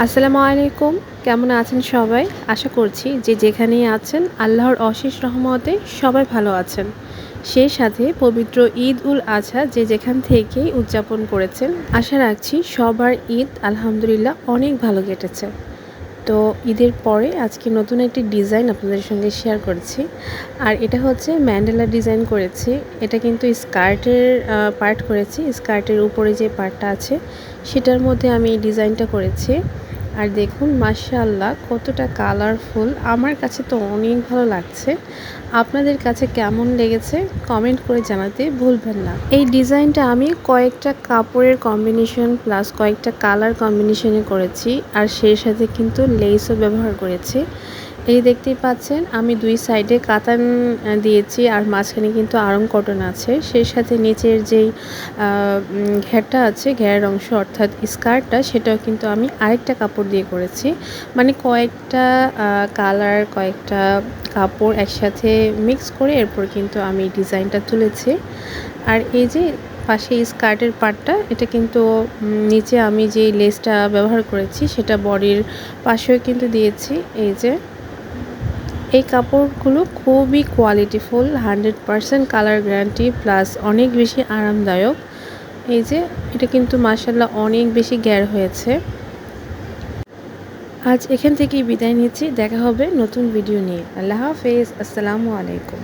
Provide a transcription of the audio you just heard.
আসসালামু আলাইকুম। কেমন আছেন সবাই? আশা করছি যে যেখানেই আছেন আল্লাহর অশেষ রহমতে সবাই ভালো আছেন। সেই সাথে পবিত্র ঈদ উল আজহা যে যেখান থেকেই উদযাপন করেছেন, আশা রাখছি সবার ঈদ আলহামদুলিল্লাহ অনেক ভালো কেটেছে। তো ঈদের পরে আজকে নতুন একটি ডিজাইন আপনাদের সঙ্গে শেয়ার করছি। আর এটা হচ্ছে ম্যান্ডেলা ডিজাইন করেছি। এটা কিন্তু স্কার্টের পার্ট করেছি। স্কার্টের উপরে যে পার্টটা আছে সেটার মধ্যে আমি এই ডিজাইনটা করেছি। আর দেখুন মাশাআল্লাহ কতটা কালারফুল, আমার কাছে তো অনেক ভালো লাগছে। আপনাদের কাছে কেমন লেগেছে কমেন্ট করে জানাতে ভুলবেন না। এই ডিজাইনটা আমি কয়েকটা কাপড়ের কম্বিনেশন প্লাস কয়েকটা কালার কম্বিনেশনে করেছি, আর সেই সাথে কিন্তু লেসও ব্যবহার করেছি। এই দেখতেই পাচ্ছেন আমি দুই সাইডে কাতান দিয়েছি, আর মাঝখানে কিন্তু আড়ং কটন আছে। সেই সাথে নিচের যেই ঘেরটা আছে, ঘেরের অংশ অর্থাৎ স্কার্টটা, সেটাও কিন্তু আমি আরেকটা কাপড় দিয়ে করেছি। মানে কয়েকটা কালার, কয়েকটা কাপড় একসাথে মিক্স করে এরপর কিন্তু আমি ডিজাইনটা তুলেছি। আর এই যে পাশে স্কার্টের পার্টটা, এটা কিন্তু নিচে আমি যে লেসটা ব্যবহার করেছি সেটা বডির পাশেও কিন্তু দিয়েছি। এই যে এই কাপড়গুলো খুবই কোয়ালিটিফুল, 100% কালার গ্যারান্টি প্লাস অনেক বেশি আরামদায়ক। এই যে এটা কিন্তু মাশাআল্লাহ অনেক বেশি গ্যার হয়েছে। আজ এখান থেকেই বিদায় নিচ্ছি, দেখা হবে নতুন ভিডিও নিয়ে। আল্লাহ হাফেজ, আসসালামু আলাইকুম।